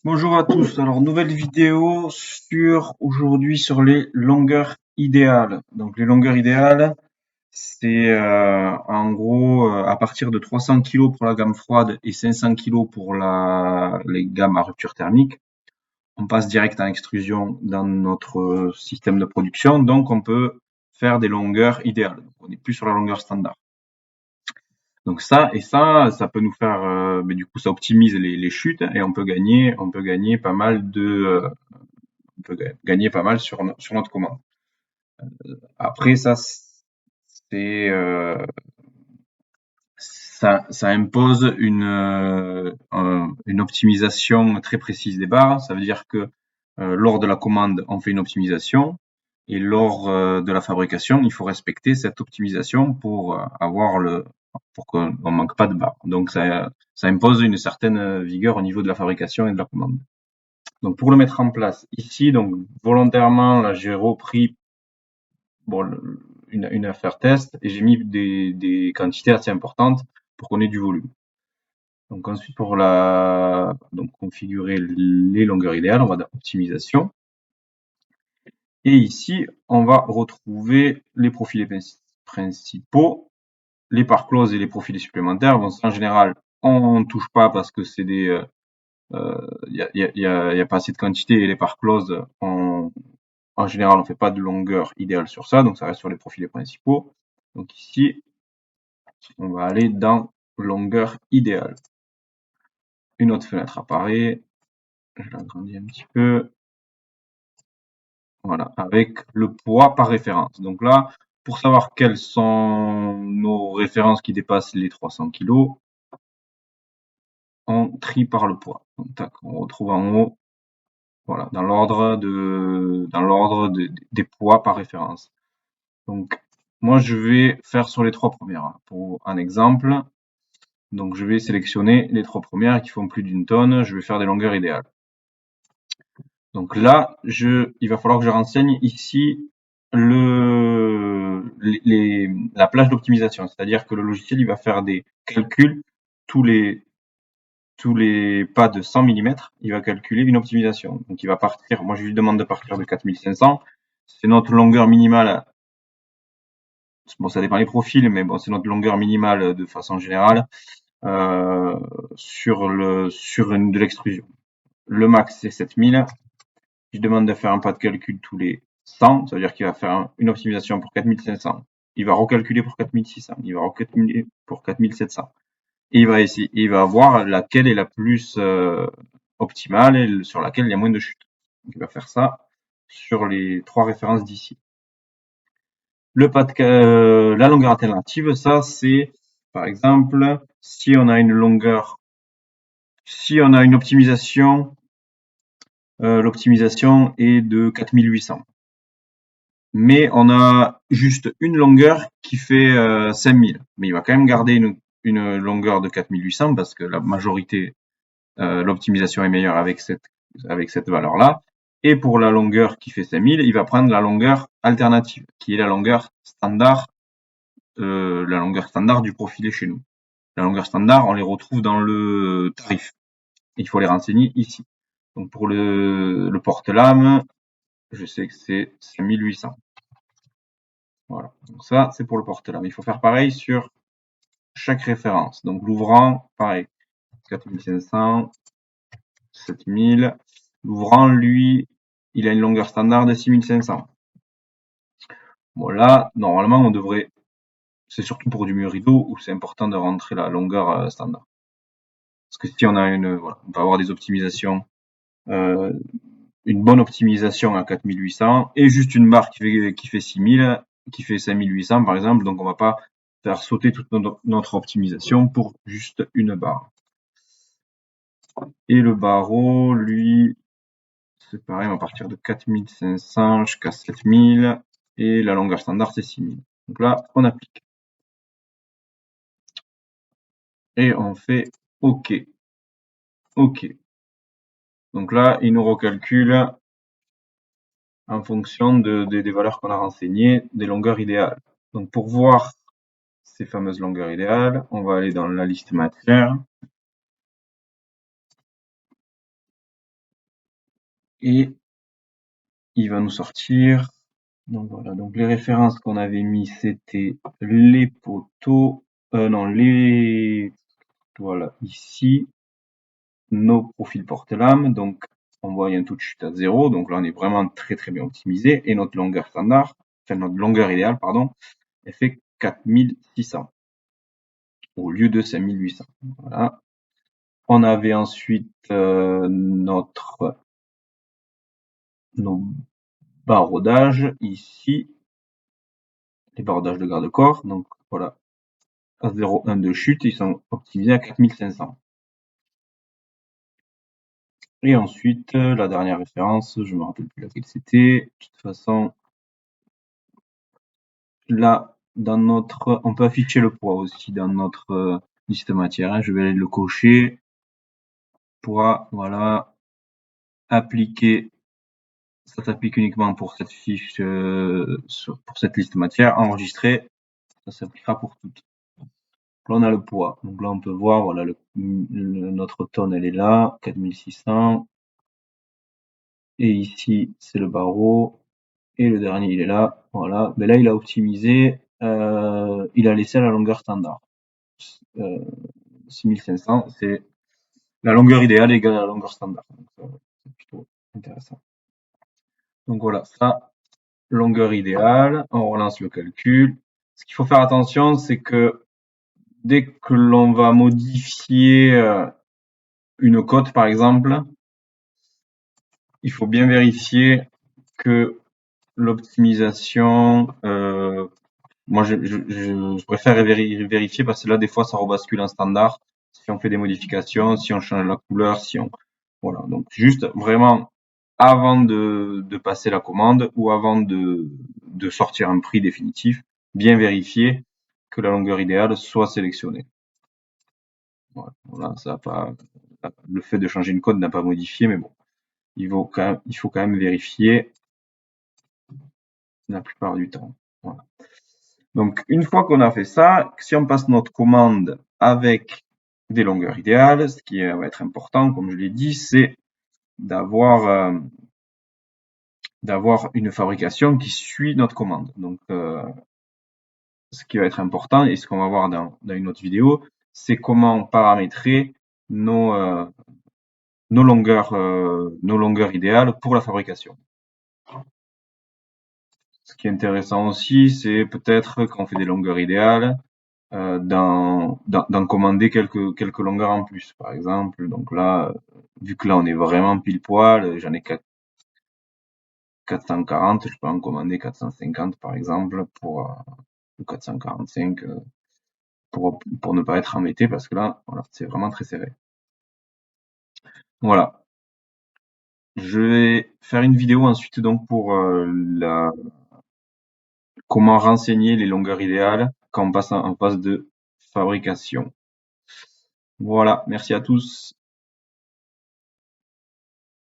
Bonjour à tous. Alors, nouvelle vidéo aujourd'hui sur les longueurs idéales. Donc, les longueurs idéales, c'est en gros à partir de 300 kg pour la gamme froide et 500 kg pour les gammes à rupture thermique. On passe direct en extrusion dans notre système de production, donc on peut faire des longueurs idéales. Donc, on n'est plus sur la longueur standard. Donc ça peut nous faire, du coup, ça optimise les chutes et on peut gagner pas mal on peut gagner pas mal sur notre commande. Après, ça impose une optimisation très précise des barres. Ça veut dire que lors de la commande, on fait une optimisation et lors de la fabrication, il faut respecter cette optimisation pour pour qu'on ne manque pas de barres. Donc ça impose une certaine vigueur au niveau de la fabrication et de la commande. Donc pour le mettre en place ici, donc volontairement, là j'ai repris bon, une affaire test et j'ai mis des quantités assez importantes pour qu'on ait du volume. Donc ensuite donc configurer les longueurs idéales, on va dans optimisation. Et ici, on va retrouver les profilés principaux, les parts closes et les profilés supplémentaires. Bon, en général, on ne touche pas parce que c'est des y a pas assez de quantité et les parts closes, en général, on fait pas de longueur idéale sur ça, donc ça reste sur les profilés principaux. Donc ici, on va aller dans longueur idéale. Une autre fenêtre apparaît, je l'agrandis un petit peu, voilà, avec le poids par référence. Donc là, pour savoir quelles sont nos références qui dépassent les 300 kg, on trie par le poids. Donc tac, on retrouve en haut, voilà, dans l'ordre des poids par référence. Donc moi, je vais faire sur les trois premières. Pour un exemple, donc je vais sélectionner les trois premières qui font plus d'une tonne. Je vais faire des longueurs idéales. Donc là, il va falloir que je renseigne ici la plage d'optimisation. C'est-à-dire que le logiciel, il va faire des calculs tous les, tous les pas de 100 mm. Il va calculer une optimisation. Donc il va partir, moi je lui demande de partir de 4500. C'est notre longueur minimale. Bon, ça dépend des profils, mais bon, c'est notre longueur minimale de façon générale de l'extrusion. Le max, c'est 7000. Je demande de faire un pas de calcul tous les 100, ça veut dire qu'il va faire une optimisation pour 4500. Il va recalculer pour 4600, il va recalculer pour 4700. Et il va voir laquelle est la plus optimale et sur laquelle il y a moins de chute. Donc, il va faire ça sur les trois références d'ici. La longueur alternative, ça c'est par exemple si on a une optimisation, l'optimisation est de 4800. Mais on a juste une longueur qui fait 5000. Mais il va quand même garder une longueur de 4800 parce que la majorité, l'optimisation est meilleure avec cette valeur-là. Et pour la longueur qui fait 5000, il va prendre la longueur alternative, qui est la longueur standard du profilé chez nous. La longueur standard, on les retrouve dans le tarif. Il faut les renseigner ici. Donc pour le porte-lame, je sais que c'est 5800. Voilà. Donc ça, c'est pour le porte-lame. Il faut faire pareil sur chaque référence. Donc l'ouvrant, pareil. 4500, 7000. L'ouvrant, lui, il a une longueur standard de 6500. Bon là, normalement, c'est surtout pour du mur rideau où c'est important de rentrer la longueur standard. Parce que si on a voilà, on va avoir des optimisations, euh, une bonne optimisation à 4800 et juste une barre qui fait 6000, qui fait 5800 par exemple. Donc on va pas faire sauter toute notre optimisation pour juste une barre. Et le barreau, lui, c'est pareil, on va partir de 4500 jusqu'à 7000 et la longueur standard c'est 6000. Donc là, on applique. Et on fait OK. OK. Donc là, il nous recalcule en fonction des valeurs qu'on a renseignées, des longueurs idéales. Donc pour voir ces fameuses longueurs idéales, on va aller dans la liste matière. et il va nous sortir. Donc voilà, donc les références qu'on avait mis, c'était les poteaux, non, voilà, ici, nos profils porte-lames, donc on voit il y a un taux de chute à 0, donc là on est vraiment très très bien optimisé, et notre longueur standard, enfin notre longueur idéale, pardon, elle fait 4600 au lieu de 5800. Voilà. On avait ensuite nos baraudages ici, les baraudages de garde-corps, donc voilà, à 0,1 de chute, ils sont optimisés à 4500. Et ensuite, la dernière référence, je me rappelle plus laquelle c'était. De toute façon, là, dans notre, on peut afficher le poids aussi dans notre liste matière. Hein. Je vais aller le cocher. Poids, voilà. Appliquer. Ça s'applique uniquement pour cette fiche, pour cette liste matière. Enregistrer. Ça s'appliquera pour toutes. Là, on a le poids. Donc là, on peut voir, voilà, notre tonne, elle est là, 4600. Et ici, c'est le barreau. Et le dernier, il est là. Voilà. Mais là, il a optimisé. Il a laissé la longueur standard. 6500, c'est la longueur idéale égale à la longueur standard. C'est plutôt intéressant. Donc voilà, ça, longueur idéale. On relance le calcul. Ce qu'il faut faire attention, c'est que dès que l'on va modifier une cote, par exemple, il faut bien vérifier que l'optimisation, moi je préfère vérifier parce que là des fois ça rebascule en standard si on fait des modifications, si on change la couleur, si on voilà, donc juste vraiment avant de passer la commande ou avant de sortir un prix définitif, bien vérifier que la longueur idéale soit sélectionnée. Voilà, ça a pas le fait de changer une code n'a pas modifié, mais bon, il faut quand même vérifier la plupart du temps. Voilà. Donc, une fois qu'on a fait ça, si on passe notre commande avec des longueurs idéales, ce qui va être important, comme je l'ai dit, c'est d'avoir une fabrication qui suit notre commande. Donc, ce qui va être important et ce qu'on va voir dans une autre vidéo, c'est comment paramétrer nos longueurs idéales pour la fabrication. Ce qui est intéressant aussi, c'est peut-être quand on fait des longueurs idéales, d'en commander quelques longueurs en plus, par exemple. Donc là, vu que là on est vraiment pile poil, j'en ai 440, je peux en commander 450 par exemple ou 445 pour ne pas être embêté parce que là, voilà, c'est vraiment très serré. Voilà. Je vais faire une vidéo ensuite donc pour comment renseigner les longueurs idéales quand on passe en phase de fabrication. Voilà, merci à tous.